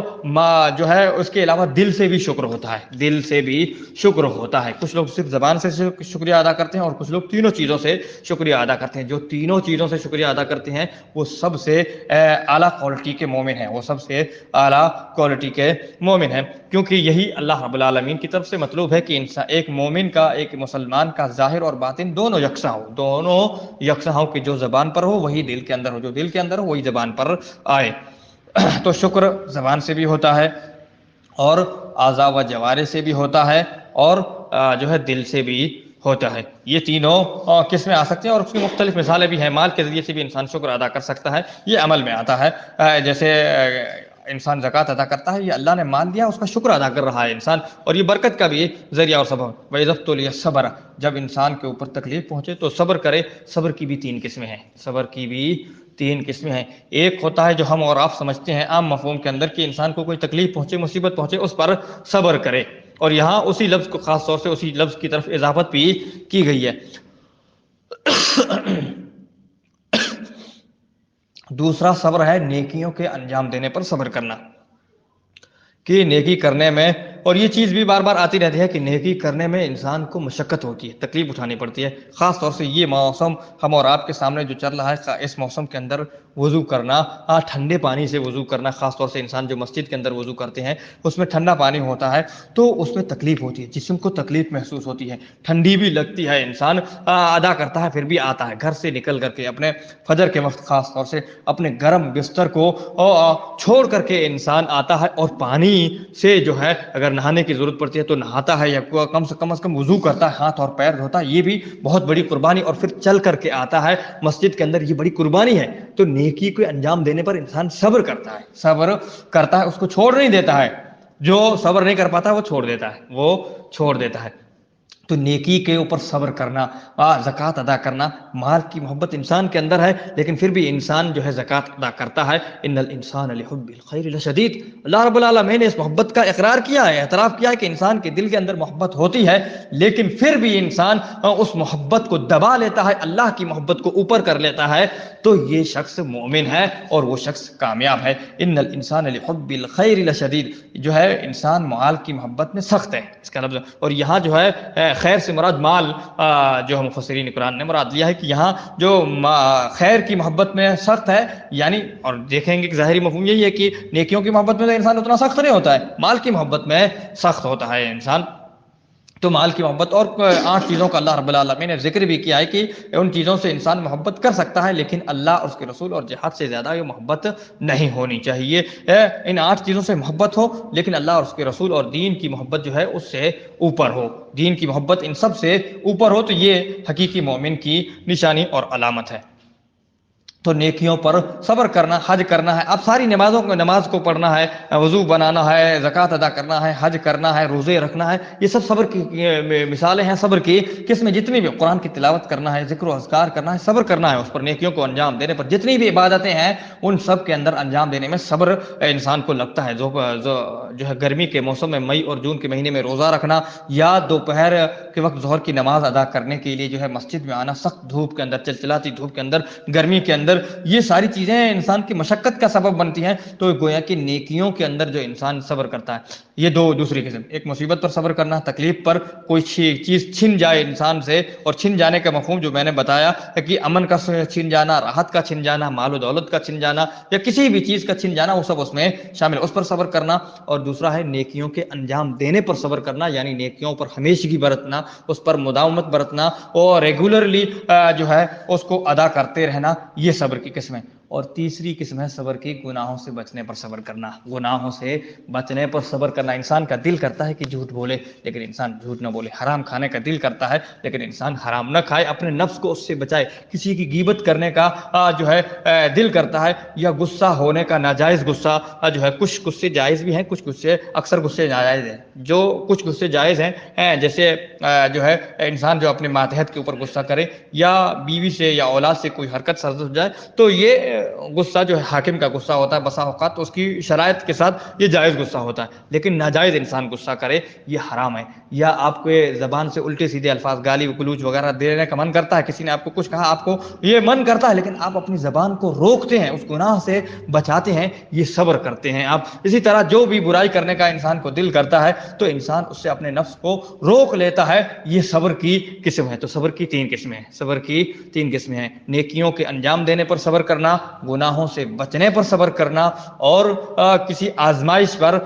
[SPEAKER 1] جو ہے اس کے علاوہ دل سے بھی شکر ہوتا ہے، دل سے بھی شکر ہوتا ہے۔ کچھ لوگ صرف زبان سے شکریہ ادا کرتے ہیں اور کچھ لوگ تینوں چیزوں سے شکریہ ادا کرتے ہیں۔ جو تینوں چیزوں سے شکریہ ادا کرتے ہیں وہ سب سے اعلیٰ کوالٹی کے مومن ہیں، وہ سب سے اعلیٰ کوالٹی کے مومن ہیں، کیونکہ یہی اللہ رب العالمین کی طرف سے مطلوب ہے کہ انسان، ایک مومن کا، ایک مسلمان کا ظاہر اور باطن دونوں یکساں ہو، دونوں یکساں ہو، کہ جو زبان پر ہو وہی دل کے اندر ہو، جو دل کے اندر ہو وہی زبان پر آئے۔ تو شکر زبان سے بھی ہوتا ہے اور اعضاء و جوارح سے بھی ہوتا ہے اور جو ہے دل سے بھی ہوتا ہے۔ یہ تینوں قسمیں آ سکتے ہیں اور اس کی مختلف مثالیں بھی ہیں۔ مال کے ذریعے سے بھی انسان شکر ادا کر سکتا ہے، یہ عمل میں آتا ہے۔ جیسے انسان زکوٰۃ ادا کرتا ہے، یہ اللہ نے مال دیا، اس کا شکر ادا کر رہا ہے انسان، اور یہ برکت کا بھی ذریعہ اور سبب۔ وَإِذَا ابْتُلِيَ الصَّبْرَ، جب انسان کے اوپر تکلیف پہنچے تو صبر کرے۔ صبر کی بھی تین قسمیں ہیں، صبر کی بھی تین قسمیں ہیں۔ ایک ہوتا ہے جو ہم اور آپ سمجھتے ہیں عام مفہوم کے اندر، کہ انسان کو کوئی تکلیف پہنچے، مصیبت پہنچے، اس پر صبر کرے، اور یہاں اسی لفظ کو خاص طور سے اسی لفظ کی طرف اضافت بھی کی گئی ہے۔ دوسرا صبر ہے نیکیوں کے انجام دینے پر صبر کرنا، کہ نیکی کرنے میں، اور یہ چیز بھی بار بار آتی رہتی ہے کہ نیکی کرنے میں انسان کو مشقت ہوتی ہے، تکلیف اٹھانی پڑتی ہے۔ خاص طور سے یہ موسم ہم اور آپ کے سامنے جو چل رہا ہے، اس موسم کے اندر وضو کرنا، ٹھنڈے پانی سے وضو کرنا، خاص طور سے انسان جو مسجد کے اندر وضو کرتے ہیں اس میں ٹھنڈا پانی ہوتا ہے تو اس میں تکلیف ہوتی ہے، جسم کو تکلیف محسوس ہوتی ہے، ٹھنڈی بھی لگتی ہے، انسان ادا کرتا ہے پھر بھی آتا ہے گھر سے نکل کر کے اپنے فجر کے وقت، خاص طور سے اپنے گرم بستر کو چھوڑ کر کے انسان آتا ہے، اور پانی سے جو ہے اگر نہانے کی ضرورت پڑتی ہے تو نہاتا ہے، یا کم سے کم وضو کرتا ہے، ہاتھ اور پیر دھوتا ہے، یہ بھی بہت بڑی قربانی، اور پھر چل کر کے آتا ہے مسجد کے اندر، یہ بڑی قربانی ہے۔ تو نیکی کو انجام دینے پر انسان صبر کرتا ہے، صبر کرتا ہے، اس کو چھوڑ نہیں دیتا ہے، جو صبر نہیں کر پاتا وہ چھوڑ دیتا ہے، وہ چھوڑ دیتا ہے۔ تو نیکی کے اوپر صبر کرنا، زکوٰۃ ادا کرنا، مال کی محبت انسان کے اندر ہے لیکن پھر بھی انسان جو ہے زکوٰۃ ادا کرتا ہے۔ ان الانسان لحب الخیر لشدید، اللہ رب العالمین نے اس محبت کا اقرار کیا ہے، اعتراف کیا ہے کہ انسان کے دل کے اندر محبت ہوتی ہے، لیکن پھر بھی انسان اس محبت کو دبا لیتا ہے، اللہ کی محبت کو اوپر کر لیتا ہے، تو یہ شخص مومن ہے اور وہ شخص کامیاب ہے۔ ان الانسان لحب الخیر لشدید، جو ہے انسان مال کی محبت میں سخت ہے، اس کا لفظ، اور یہاں جو ہے خیر سے مراد مال، جو مفسرین قرآن نے مراد لیا ہے کہ یہاں جو خیر کی محبت میں سخت ہے، یعنی، اور دیکھیں گے کہ ظاہری مفہوم یہی ہے کہ نیکیوں کی محبت میں تو انسان اتنا سخت نہیں ہوتا ہے، مال کی محبت میں سخت ہوتا ہے انسان۔ تو مال کی محبت، اور 8 چیزوں کا اللہ رب العالمین نے ذکر بھی کیا ہے کہ ان چیزوں سے انسان محبت کر سکتا ہے، لیکن اللہ اور اس کے رسول اور جہاد سے زیادہ یہ محبت نہیں ہونی چاہیے۔ ان 8 چیزوں سے محبت ہو، لیکن اللہ اور اس کے رسول اور دین کی محبت جو ہے اس سے اوپر ہو، دین کی محبت ان سب سے اوپر ہو، تو یہ حقیقی مومن کی نشانی اور علامت ہے۔ تو نیکیوں پر صبر کرنا، حج کرنا ہے، اب ساری نماز کو پڑھنا ہے، وضو بنانا ہے، زکوٰۃ ادا کرنا ہے، حج کرنا ہے، روزے رکھنا ہے، یہ سب صبر کی مثالیں ہیں۔ صبر کی قسمیں جتنی بھی، قرآن کی تلاوت کرنا ہے، ذکر و اذکار کرنا ہے، صبر کرنا ہے اس پر، نیکیوں کو انجام دینے پر، جتنی بھی عبادتیں ہیں ان سب کے اندر انجام دینے میں صبر انسان کو لگتا ہے۔ جو ہے گرمی کے موسم میں، مئی اور جون کے مہینے میں روزہ رکھنا، یا دوپہر کے وقت ظہر کی نماز ادا کرنے کے لیے جو ہے مسجد میں آنا، سخت دھوپ کے اندر، چلچلاتی دھوپ کے اندر، گرمی کے اندر، یہ ساری چیزیں انسان کی مشقت کا سبب بنتی ہیں۔ تو گویا کہ نیکیوں کے اندر جو انسان صبر کرتا ہے، یہ دوسری قسم، ایک مصیبت پر صبر کرنا، تکلیف پر، کوئی چیز چھن جائے انسان سے، اور چھن جانے کا مفہوم جو میں نے بتایا کہ امن کا چھن جانا، راحت کا چھن جانا، مال و دولت کا چھن جانا، یا کسی بھی چیز کا چھن جانا، وہ سب اس میں شامل ہے، اس پر صبر کرنا۔ اور دوسرا ہے نیکیوں کے انجام دینے پر صبر کرنا، یعنی نیکیوں پر ہمیشگی برتنا، اس پر مداومت برتنا، اور ریگولرلی جو ہے اس کو ادا کرتے رہنا، یہ صبر کی قسم ہے۔ اور تیسری قسم ہے صبر کی، گناہوں سے بچنے پر صبر کرنا، گناہوں سے بچنے پر صبر کرنا۔ انسان کا دل کرتا ہے کہ جھوٹ بولے، لیکن انسان جھوٹ نہ بولے، حرام کھانے کا دل کرتا ہے لیکن انسان حرام نہ کھائے، اپنے نفس کو اس سے بچائے، کسی کی غیبت کرنے کا جو ہے دل کرتا ہے، یا غصہ ہونے کا، ناجائز غصہ جو ہے، کچھ غصے جائز بھی ہیں، کچھ غصے، اکثر غصے ناجائز ہیں، جو کچھ غصے جائز ہیں، جیسے جو ہے انسان جو اپنے ماتحت کے اوپر غصہ کرے، یا بیوی سے یا اولاد سے کوئی حرکت سرزد ہو جائے، تو یہ غصہ جو ہے حاکم کا غصہ ہوتا ہے بسا اوقات تو اس کی شرائط کے ساتھ یہ جائز غصہ ہوتا ہے، لیکن ناجائز انسان غصہ کرے یہ حرام ہے۔ یا آپ کو زبان سے الٹے سیدھے الفاظ گالی گلوچ وغیرہ دینے کا من کرتا ہے، کسی نے آپ کو کچھ کہا، آپ کو یہ من کرتا ہے، لیکن آپ اپنی زبان کو روکتے ہیں، اس گناہ سے بچاتے ہیں، یہ صبر کرتے ہیں آپ۔ اسی طرح جو بھی برائی کرنے کا انسان کو دل کرتا ہے تو انسان اس سے اپنے نفس کو روک لیتا ہے، یہ صبر کی قسم ہے۔ تو صبر کی 3 قسمیں ہیں، صبر کی 3 قسمیں ہیں: نیکیوں کے انجام دینے پر صبر کرنا، گناہوں سے بچنے پر صبر کرنا، اور کسی آزمائش پر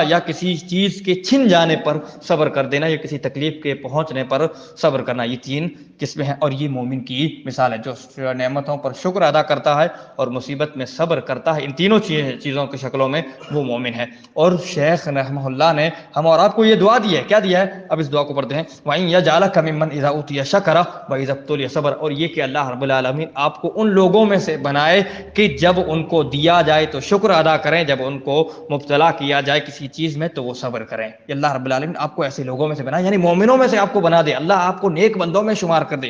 [SPEAKER 1] یا کسی چیز کے چھن جانے پر صبر کر دینا، یا کسی تکلیف کے پہنچنے پر صبر کرنا۔ یہ 3 قسمیں ہیں، اور یہ مومن کی مثال ہے جو نعمتوں پر شکر ادا کرتا ہے اور مصیبت میں صبر کرتا ہے، ان تینوں چیزوں کی شکلوں میں وہ مومن ہے۔ اور شیخ رحمہ اللہ نے ہم اور آپ کو یہ دعا دی ہے، کیا دیا ہے؟ اب اس دعا کو پڑھتے ہیں: وَإِن يَجْعَلَكَ مِمَّنْ إِذَا أُوتِيَ شَكَرَ وَإِذَا ابْتُلِيَ صَبَرَ، اور یہ کہ اللہ رب العالمین آپ کو ان لوگوں میں سے بنائے کہ جب ان کو دیا جائے تو شکر ادا کریں، جب ان کو مبتلا کیا جائے کسی چیز میں تو وہ صبر کریں۔ یہ اللہ رب العالمین آپ کو ایسے لوگوں میں سے بنائے، یعنی مومنوں میں سے آپ کو بنا دے، اللہ آپ کو نیک بندوں میں شمار کر دے۔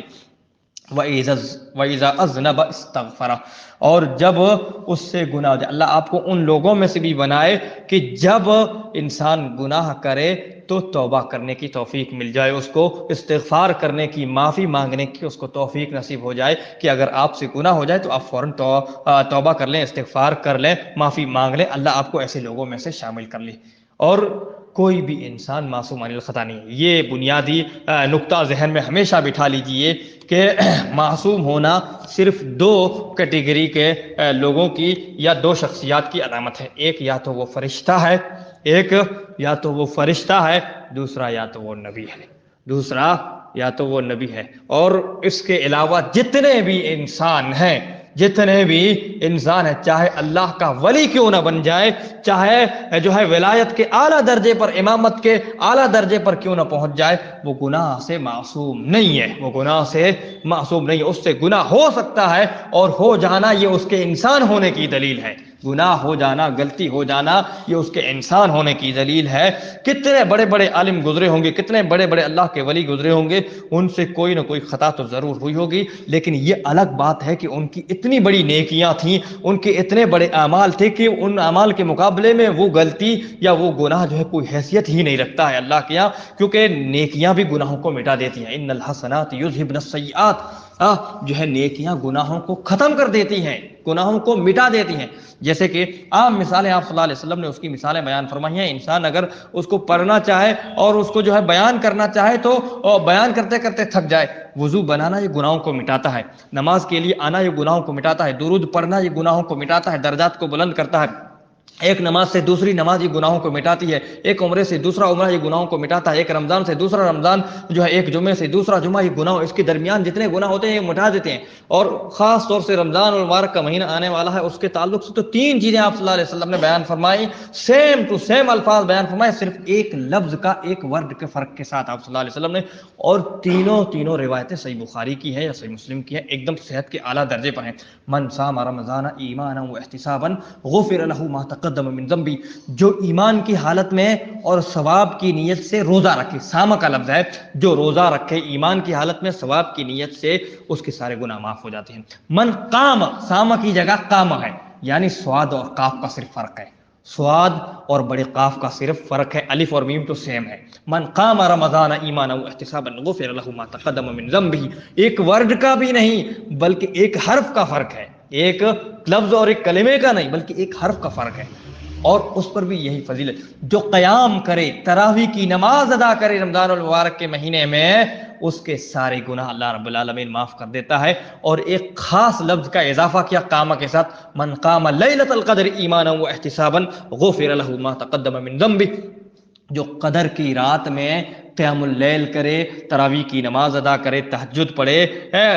[SPEAKER 1] وَإِذَا أَذْنَبَ اسْتَغْفَرَ، اور جب اس سے گناہ ہو جائے، اللہ آپ کو ان لوگوں میں سے بھی بنائے کہ جب انسان گناہ کرے تو توبہ کرنے کی توفیق مل جائے، اس کو استغفار کرنے کی، معافی مانگنے کی اس کو توفیق نصیب ہو جائے، کہ اگر آپ سے گناہ ہو جائے تو آپ فوراً توبہ کر لیں، استغفار کر لیں، معافی مانگ لیں، اللہ آپ کو ایسے لوگوں میں سے شامل کر لے۔ اور کوئی بھی انسان معصوم عن الخطا نہیں ہے، یہ بنیادی نقطہ ذہن میں ہمیشہ بٹھا لیجئے کہ معصوم ہونا صرف 2 کیٹیگری کے لوگوں کی یا 2 شخصیات کی علامت ہے، ایک یا تو وہ فرشتہ ہے، ایک یا تو وہ فرشتہ ہے، دوسرا یا تو وہ نبی ہے، دوسرا یا تو وہ نبی ہے۔ اور اس کے علاوہ جتنے بھی انسان ہیں، جتنے بھی انسان ہیں، چاہے اللہ کا ولی کیوں نہ بن جائے، چاہے جو ہے ولایت کے اعلیٰ درجے پر، امامت کے اعلیٰ درجے پر کیوں نہ پہنچ جائے، وہ گناہ سے معصوم نہیں ہے، وہ گناہ سے معصوم نہیں ہے۔ اس سے گناہ ہو سکتا ہے، اور ہو جانا یہ اس کے انسان ہونے کی دلیل ہے، گناہ ہو جانا، غلطی ہو جانا، یہ اس کے انسان ہونے کی دلیل ہے۔ کتنے بڑے بڑے عالم گزرے ہوں گے، کتنے بڑے بڑے اللہ کے ولی گزرے ہوں گے، ان سے کوئی نہ کوئی خطا تو ضرور ہوئی ہوگی، لیکن یہ الگ بات ہے کہ ان کی اتنی بڑی نیکیاں تھیں، ان کے اتنے بڑے اعمال تھے کہ ان اعمال کے مقابلے میں وہ غلطی یا وہ گناہ جو ہے کوئی حیثیت ہی نہیں رکھتا ہے اللہ کے یہاں، کیونکہ نیکیاں بھی گناہوں کو مٹا دیتی ہیں۔ ان الحسنات یذھبن السیئات، جو ہے نیکیاں گناہوں کو ختم کر دیتی ہیں، گناہوں کو مٹا دیتی ہیں۔ جیسے کہ عام مثالیں آپ صلی اللہ علیہ وسلم نے اس کی مثالیں بیان فرمائی ہیں، انسان اگر اس کو پڑھنا چاہے اور اس کو جو ہے بیان کرنا چاہے تو بیان کرتے کرتے تھک جائے۔ وضو بنانا یہ گناہوں کو مٹاتا ہے، نماز کے لیے آنا یہ گناہوں کو مٹاتا ہے، درود پڑھنا یہ گناہوں کو مٹاتا ہے، درجات کو بلند کرتا ہے۔ ایک نماز سے دوسری نماز یہ گناہوں کو مٹاتی ہے، ایک عمرے سے دوسرا عمرہ یہ گناہوں کو مٹاتا ہے، ایک رمضان سے دوسرا رمضان جو ہے، ایک جمعے سے دوسرا جمعہ یہ گناہ، اس کے درمیان جتنے گناہ ہوتے ہیں یہ مٹا دیتے ہیں۔ اور خاص طور سے رمضان المبارک کا مہینہ آنے والا ہے، اس کے تعلق سے تو 3 چیزیں آپ صلی اللہ علیہ وسلم نے بیان فرمائی، سیم ٹو سیم الفاظ بیان فرمائے، صرف ایک لفظ کا، ایک ورڈ کے فرق کے ساتھ آپ صلی اللہ علیہ وسلم نے، اور تینوں روایتیں صحیح بخاری کی ہیں یا صحیح مسلم کی ہیں، ایک دم صحت کے اعلیٰ درجے پر ہیں۔ من صام رمضان ایمانا واحتسابا غفر له ما تقدم من ذنبی، جو ایمان کی حالت میں اور ثواب کی نیت سے روزہ رکھے، سامہ کا لفظ ہے، جو روزہ رکھے ایمان کی حالت میں ثواب کی نیت سے، اس کے سارے گناہ معاف ہو جاتے ہیں۔ من قام، سامہ کی جگہ قام ہے، یعنی سواد اور قاف کا صرف فرق ہے، سواد اور بڑے قاف کا صرف فرق ہے، الف اور میم تو سیم ہے۔ من قام رمضان ایمانا واحتسابا غفر له ما تقدم من ذنبه، ایک ورڈ کا بھی نہیں بلکہ ایک حرف کا فرق ہے، ایک لفظ اور ایک کلمے کا نہیں بلکہ ایک حرف کا فرق ہے، اور اس پر بھی یہی فضیلت۔ جو قیام کرے، تراویح کی نماز ادا کرے رمضان المبارک کے مہینے میں، اس کے سارے گناہ اللہ رب العالمین معاف کر دیتا ہے۔ اور ایک خاص لفظ کا اضافہ کیا قامہ کے ساتھ، من قام لیلۃ القدر ایمانا واحتسابا غفر له ما تقدم من ذنبه، جو قدر کی رات میں قیام اللیل کرے، تراویح کی نماز ادا کرے، تہجد پڑھے،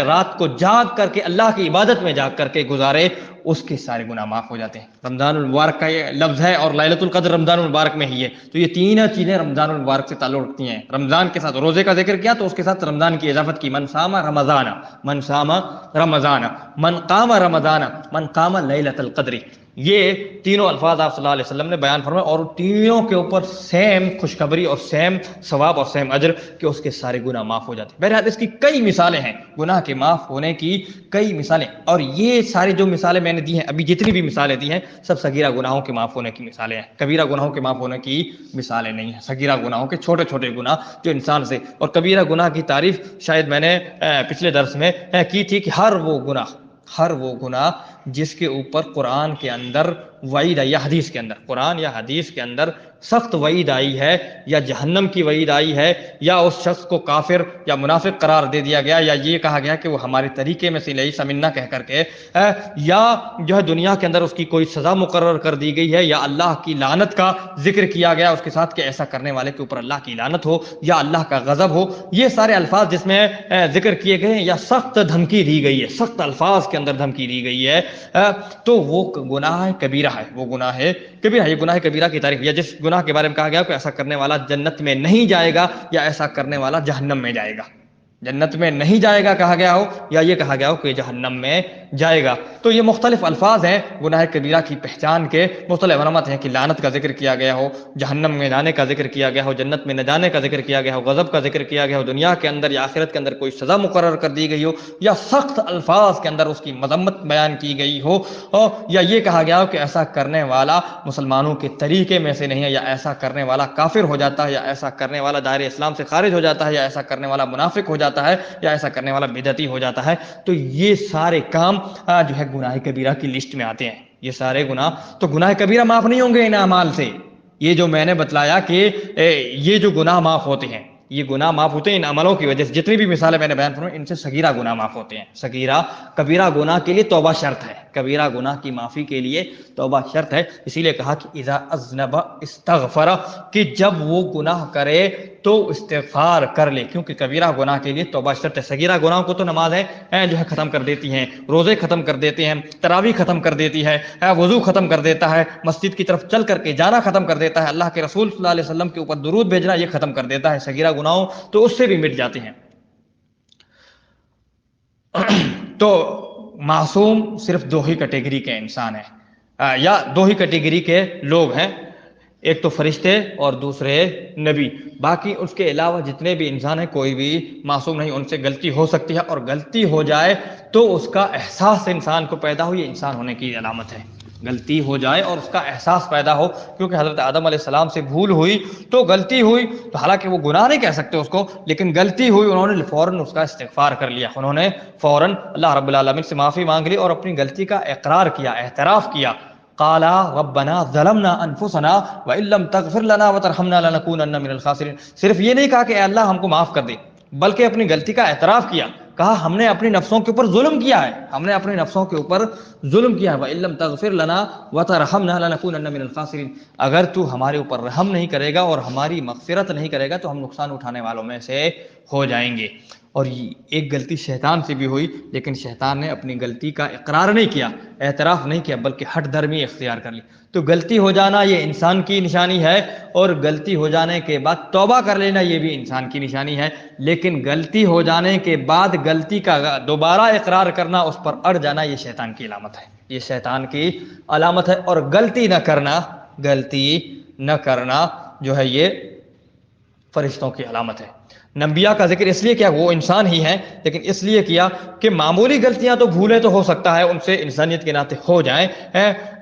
[SPEAKER 1] رات کو جاگ کر کے اللہ کی عبادت میں جاگ کر کے گزارے، اس کے سارے گناہ معاف ہو جاتے ہیں۔ رمضان المبارک کا یہ لفظ ہے اور لیلۃ القدر رمضان المبارک میں ہی ہے، تو یہ 3 چیزیں رمضان المبارک سے تعلق رکھتی ہیں۔ رمضان کے ساتھ روزے کا ذکر کیا تو اس کے ساتھ رمضان کی اضافت کی، من صام رمضان، من صام رمضان، من قام رمضان، من قام لیلۃ القدر۔ یہ تینوں الفاظ آپ صلی اللہ علیہ وسلم نے بیان فرمائے، اور تینوں کے اوپر سیم خوشخبری اور سیم ثواب اور سیم اجر کہ اس کے سارے گناہ معاف ہو جاتے ہیں۔ بہرحال اس کی کئی مثالیں ہیں، گناہ کے معاف ہونے کی کئی مثالیں، اور یہ ساری جو مثالیں میں نے دی ہیں، ابھی جتنی بھی مثالیں دی ہیں، سب صغیرہ گناہوں کے معاف ہونے کی مثالیں ہیں، کبیرہ گناہوں کے معاف ہونے کی مثالیں نہیں ہیں۔ صغیرہ گناہوں کے چھوٹے چھوٹے گناہ جو انسان سے، اور کبیرہ گناہ کی تعریف شاید میں نے پچھلے درس میں کی تھی کہ ہر وہ گناہ جس کے اوپر قرآن کے اندر وعید ہے، یا حدیث کے اندر، قرآن یا حدیث کے اندر سخت وعید آئی ہے، یا جہنم کی وعید آئی ہے، یا اس شخص کو کافر یا منافق قرار دے دیا گیا، یا یہ کہا گیا کہ وہ ہمارے طریقے میں سے لیس منا کہہ کر کے، یا جو ہے دنیا کے اندر اس کی کوئی سزا مقرر کر دی گئی ہے، یا اللہ کی لعنت کا ذکر کیا گیا اس کے ساتھ کہ ایسا کرنے والے کے اوپر اللہ کی لعنت ہو یا اللہ کا غضب ہو، یہ سارے الفاظ جس میں ذکر کیے گئے ہیں، یا سخت دھمکی دی گئی ہے، سخت الفاظ کے اندر دھمکی دی گئی ہے، تو وہ گناہ کبیرہ ہے، وہ گناہ کبیرہ ہے۔ یہ گناہ کبیرہ کی تعریف، یا جس گناہ کے بارے میں کہا گیا کہ ایسا کرنے والا جنت میں نہیں جائے گا، یا ایسا کرنے والا جہنم میں جائے گا، جنت میں نہیں جائے گا کہا گیا ہو، یا یہ کہا گیا ہو کہ جہنم میں جائے گا۔ تو یہ مختلف الفاظ ہیں گناہ کبیرہ کی پہچان کے، مختلف علامات ہیں کہ لعنت کا ذکر کیا گیا ہو، جہنم میں جانے کا ذکر کیا گیا ہو، جنت میں نہ جانے کا ذکر کیا گیا ہو، غضب کا ذکر کیا گیا ہو، دنیا کے اندر یا آخرت کے اندر کوئی سزا مقرر کر دی گئی ہو، یا سخت الفاظ کے اندر اس کی مذمت بیان کی گئی ہو، یا یہ کہا گیا ہو کہ ایسا کرنے والا مسلمانوں کے طریقے میں سے نہیں ہے، یا ایسا کرنے والا کافر ہو جاتا ہے، یا ایسا کرنے والا دائرہ اسلام سے خارج ہو جاتا ہے، یا ایسا کرنے والا منافق ہو جاتا ہے، یا ایسا کرنے والا بدعتی ہو جاتا ہے۔ تو یہ سارے کام جو ہے گناہ کبیرہ کی لسٹ میں آتے ہیں، یہ سارے گناہ، تو گناہ کبیرہ معاف نہیں ہوں گے ان اعمال سے۔ یہ جو میں نے بتلایا کہ یہ جو گناہ معاف ہوتے ہیں، یہ گناہ معاف ہوتے ہیں ان عملوں کی وجہ سے، جتنی بھی مثالیں میں نے بیان فرمائی ان سے صغیرہ گناہ معاف ہوتے ہیں۔ صغیرہ، کبیرہ گناہ کے لیے توبہ شرط ہے، کبیرہ گناہ کی معافی کے لیے توبہ شرط ہے، اسی لیے کہا کہ اذا اذنب استغفر، کہ جب وہ گناہ کرے تو استغفار کر لے، کیونکہ کبیرہ گناہ کے لیے توبہ شرط ہے۔ صغیرہ گناہوں کو تو نمازیں جو ہے ختم کر دیتی ہیں، روزے ختم کر دیتے ہیں، تراویح ختم کر دیتی ہے، وضو ختم کر دیتا ہے، مسجد کی طرف چل کر کے جانا ختم کر دیتا ہے، اللہ کے رسول صلی اللہ علیہ وسلم کے اوپر درود بھیجنا یہ ختم کر دیتا ہے۔ صغیرہ گناہوں تو اس سے بھی مٹ جاتے ہیں۔ تو معصوم صرف دو ہی کیٹیگری کے انسان ہیں، یا دو ہی کیٹیگری کے لوگ ہیں، ایک تو فرشتے اور دوسرے نبی، باقی اس کے علاوہ جتنے بھی انسان ہیں کوئی بھی معصوم نہیں، ان سے غلطی ہو سکتی ہے، اور غلطی ہو جائے تو اس کا احساس انسان کو پیدا ہو، یہ انسان ہونے کی علامت ہے۔ غلطی ہو جائے اور اس کا احساس پیدا ہو، کیونکہ حضرت آدم علیہ السلام سے بھول ہوئی تو غلطی ہوئی، تو حالانکہ وہ گناہ نہیں کہہ سکتے اس کو، لیکن غلطی ہوئی، انہوں نے فوراً اس کا استغفار کر لیا، انہوں نے فوراً اللہ رب العالمین سے معافی مانگ لی اور اپنی غلطی کا اقرار کیا، اعتراف کیا۔ قالا ربنا ظلمنا انفسنا وان لم تغفر لنا وترحمنا لنكونن من الخاسرین، صرف یہ نہیں کہا کہ اے اللہ ہم کو معاف کر دے، بلکہ اپنی غلطی کا اعتراف کیا، کہا ہم نے اپنی نفسوں کے اوپر ظلم کیا ہے، ہم نے اپنی نفسوں کے اوپر ظلم کیا ہے، وان لم تغفر لنا وترحمنا لنكونن من الخاسرین، اگر تو ہمارے اوپر رحم نہیں کرے گا اور ہماری مغفرت نہیں کرے گا تو ہم نقصان اٹھانے والوں میں سے ہو جائیں گے۔ اور ایک غلطی شیطان سے بھی ہوئی، لیکن شیطان نے اپنی غلطی کا اقرار نہیں کیا، اعتراف نہیں کیا، بلکہ ہٹ دھرمی اختیار کر لی۔ تو غلطی ہو جانا یہ انسان کی نشانی ہے، اور غلطی ہو جانے کے بعد توبہ کر لینا یہ بھی انسان کی نشانی ہے، لیکن غلطی ہو جانے کے بعد غلطی کا دوبارہ اقرار کرنا، اس پر اڑ جانا، یہ شیطان کی علامت ہے، یہ شیطان کی علامت ہے۔ اور غلطی نہ کرنا جو ہے یہ فرشتوں کی علامت ہے۔ انبیاء کا ذکر اس لیے کیا، وہ انسان ہی ہیں، لیکن اس لیے کیا کہ معمولی غلطیاں تو بھولے تو ہو سکتا ہے، ان سے انسانیت کے ناطے ہو جائیں،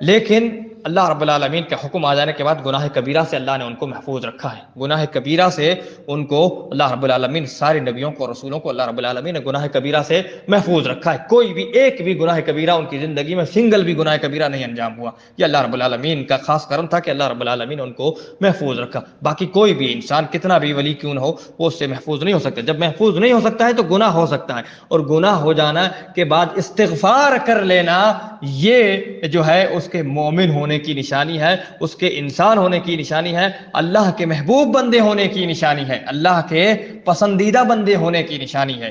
[SPEAKER 1] لیکن اللہ رب العالمین کا حکم آ جانے کے بعد گناہ کبیرہ سے اللہ نے ان کو محفوظ رکھا ہے، گناہ کبیرہ سے ان کو اللہ رب العالمین، سارے نبیوں کو، رسولوں کو اللہ رب العالمین نے گناہ کبیرہ سے محفوظ رکھا ہے، کوئی بھی ایک بھی گناہ کبیرہ ان کی زندگی میں سنگل بھی گناہ کبیرہ نہیں انجام ہوا، یہ اللہ رب العالمین کا خاص کرم تھا کہ اللہ رب العالمین نے ان کو محفوظ رکھا۔ باقی کوئی بھی انسان کتنا بھی ولی کیوں نہ ہو وہ اس سے محفوظ نہیں ہو سکتا، جب محفوظ نہیں ہو سکتا ہے تو گناہ ہو سکتا ہے، اور گناہ ہو جانا کے بعد استغفار کر لینا یہ جو ہے اس کے مومن ہونے کی نشانی ہے، اس کے انسان ہونے کی نشانی ہے، اللہ کے محبوب بندے ہونے کی نشانی ہے، اللہ کے پسندیدہ بندے ہونے کی نشانی ہے،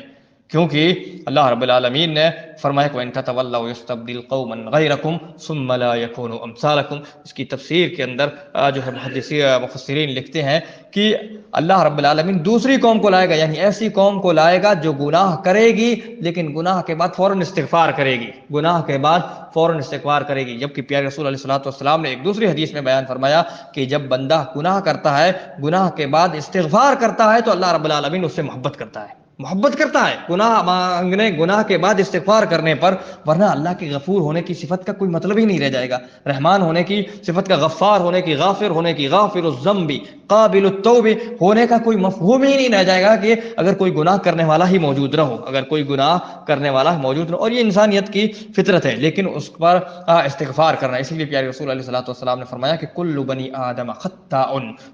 [SPEAKER 1] کیونکہ اللہ رب العالمین نے فرمایا کہ وَإِن تَتَوَلَّوْا يَسْتَبْدِلْ قَوْمًا غَيْرَكُمْ ثُمَّ لَا يَكُونُوا أَمْثَالَكُمْ۔ اس کی تفسیر کے اندر جو ہے مفسرین لکھتے ہیں کہ اللہ رب العالمین دوسری قوم کو لائے گا، یعنی ایسی قوم کو لائے گا جو گناہ کرے گی لیکن گناہ کے بعد فوراً استغفار کرے گی، گناہ کے بعد فوراً استغفار کرے گی۔ جبکہ پیارے رسول علیہ الصلوۃ والسلام نے ایک دوسری حدیث میں بیان فرمایا کہ جب بندہ گناہ کرتا ہے، گناہ کے بعد استغفار کرتا ہے تو اللہ رب العالمین اس سے محبت کرتا ہے، محبت کرتا ہے گناہ مانگنے، گناہ کے بعد استغفار کرنے پر، ورنہ اللہ کے غفور ہونے کی صفت کا کوئی مطلب ہی نہیں رہ جائے گا، رحمان ہونے کی صفت کا، غفار ہونے کی، غافر ہونے کی، غافر الذنب قابل التوب ہونے کا کوئی مفہوم ہی نہیں رہ جائے گا کہ اگر کوئی گناہ کرنے والا ہی موجود نہ ہو، اگر کوئی گناہ کرنے والا موجود نہ ہو۔ اور یہ انسانیت کی فطرت ہے، لیکن اس پر استغفار کرنا، اسی لیے پیارے رسول علیہ الصلوۃ والسلام نے فرمایا کہ کل بنی آدم خطاء،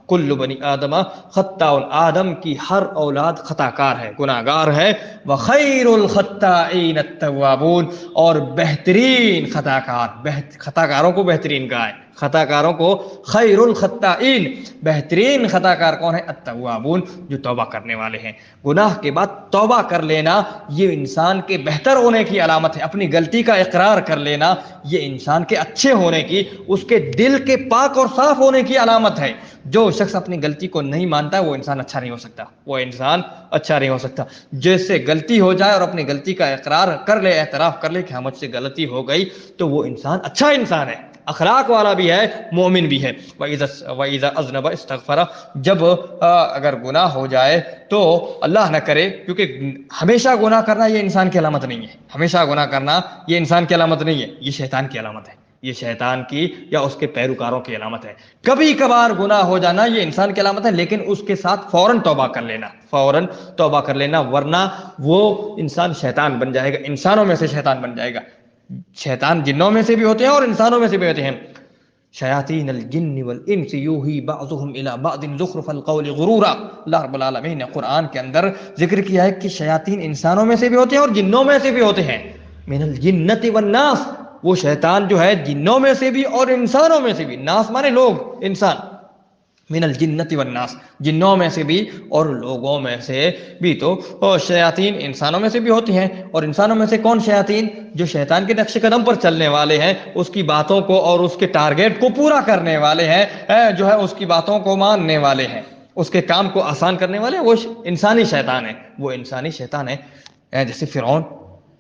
[SPEAKER 1] کل بنی آدم خطاء، آدم کی ہر اولاد خطا کار ہے، گناہ گار ہے، وخیر الخطائین التوابون، اور بہترین خطا کار، خطا کاروں کو بہترین کہا ہے، خطا کاروں کو خیر الخطائین، بہترین خطا کار کون ہے؟ التوابون، جو توبہ کرنے والے ہیں۔ گناہ کے بعد توبہ کر لینا یہ انسان کے بہتر ہونے کی علامت ہے، اپنی غلطی کا اقرار کر لینا یہ انسان کے اچھے ہونے کی، اس کے دل کے پاک اور صاف ہونے کی علامت ہے۔ جو شخص اپنی غلطی کو نہیں مانتا وہ انسان اچھا نہیں ہو سکتا، وہ انسان اچھا نہیں ہو سکتا۔ جیسے غلطی ہو جائے اور اپنی غلطی کا اقرار کر لے، اعتراف کر لے کہ ہاں مجھ سے غلطی ہو گئی، تو وہ انسان اچھا انسان ہے، اخلاق والا بھی ہے، مومن بھی ہے۔ وَإِذَا أَذْنَبَ اسْتَغْفَرَ، جب اگر گناہ ہو جائے تو اللہ نہ کرے، کیونکہ ہمیشہ گناہ کرنا یہ انسان کی علامت نہیں ہے، ہمیشہ گناہ کرنا یہ انسان کی علامت نہیں ہے، یہ شیطان کی علامت ہے، یہ شیطان کی یا اس کے پیروکاروں کی علامت ہے۔ کبھی کبھار گناہ ہو جانا یہ انسان کی علامت ہے، لیکن اس کے ساتھ فوراً توبہ کر لینا، فوراً توبہ کر لینا، ورنہ وہ انسان شیطان بن جائے گا، انسانوں میں سے شیطان بن جائے گا۔ شیطان جنوں میں سے بھی ہوتے ہیں اور انسانوں میں سے بھی ہوتے ہیں۔ شیاطین الجن والانس یوحی بعضهم الی بعض زخرف القول غرورا، اللہ رب العالمین نے قرآن کے اندر ذکر کیا ہے کہ شیاطین انسانوں میں سے بھی ہوتے ہیں اور جنوں میں سے بھی ہوتے ہیں۔ من الجنۃ والناس، وہ شیطان جو ہے جنوں میں سے بھی اور انسانوں میں سے بھی، ناس مانے لوگ، انسان، من الجنۃ والناس، جنوں میں سے بھی اور لوگوں میں سے بھی۔ تو شیاطین انسانوں میں سے بھی ہوتی ہیں، اور انسانوں میں سے کون شیاطین؟ جو شیطان کے نقش قدم پر چلنے والے ہیں، اس کی باتوں کو اور اس کے ٹارگیٹ کو پورا کرنے والے ہیں، جو ہے اس کی باتوں کو ماننے والے ہیں، اس کے کام کو آسان کرنے والے ہیں، وہ انسانی شیطان ہے، وہ انسانی شیطان ہے۔ جیسے فرعون،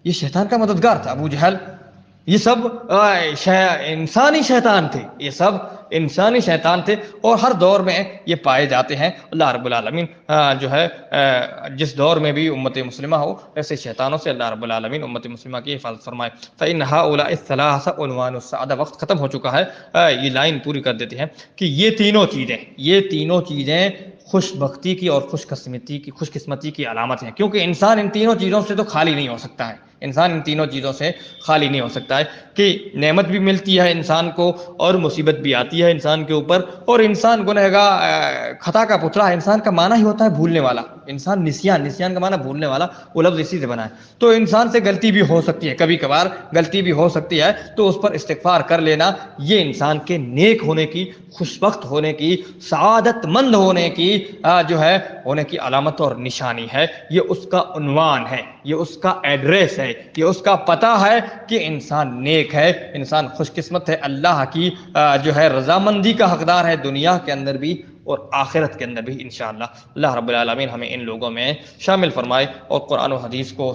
[SPEAKER 1] یہ شیطان کا مددگار تھا، ابو جہل، یہ سب انسانی شیطان تھے، یہ سب انسانی شیطان تھے، اور ہر دور میں یہ پائے جاتے ہیں۔ اللہ رب العالمین جو ہے جس دور میں بھی امت مسلمہ ہو، ایسے شیطانوں سے اللہ رب العالمین امت مسلمہ کی حفاظت فرمائے۔ فإن هؤلاء الثلاثة عنوان السعادة، وقت ختم ہو چکا ہے، یہ لائن پوری کر دیتے ہیں کہ یہ تینوں چیزیں خوش بختی کی اور خوش قسمتی کی علامت ہیں، کیونکہ انسان ان تینوں چیزوں سے تو خالی نہیں ہو سکتا ہے، انسان ان تینوں چیزوں سے خالی نہیں ہو سکتا ہے کہ نعمت بھی ملتی ہے انسان کو اور مصیبت بھی آتی ہے انسان کے اوپر، اور انسان گنہگار، خطا کا پتلا ہے، انسان کا معنی ہی ہوتا ہے بھولنے والا، انسان نسیان کا معنی بھولنے والا، وہ لفظ اسی سے بنا ہے۔ تو انسان سے غلطی بھی ہو سکتی ہے، کبھی کبھار غلطی بھی ہو سکتی ہے، تو اس پر استغفار کر لینا یہ انسان کے نیک ہونے کی، خوش بخت ہونے کی، سعادت مند ہونے کی جو ہے ہونے کی علامت اور نشانی ہے، یہ اس کا عنوان ہے، یہ اس کا ایڈریس ہے، یہ اس کا پتہ ہے کہ انسان نیک ہے، انسان خوش قسمت ہے، اللہ کی جو ہے رضامندی کا حقدار ہے، دنیا کے اندر بھی اور آخرت کے اندر بھی انشاءاللہ۔ اللہ رب العالمین ہمیں ان لوگوں میں شامل فرمائے اور قرآن و حدیث کو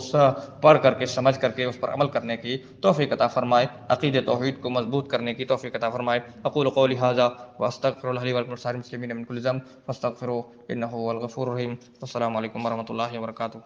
[SPEAKER 1] پڑھ کر کے، سمجھ کر کے اس پر عمل کرنے کی توفیق عطا فرمائے، عقیدہ توحید کو مضبوط کرنے کی توفیق عطا فرمائے۔ اقول قولی ھذا واستغفر اللہ لی ولکم ولسائر المسلمین من کل ذنب فاستغفروہ انہ هو الغفور الرحیم۔ السلام علیکم ورحمۃ اللہ وبرکاتہ۔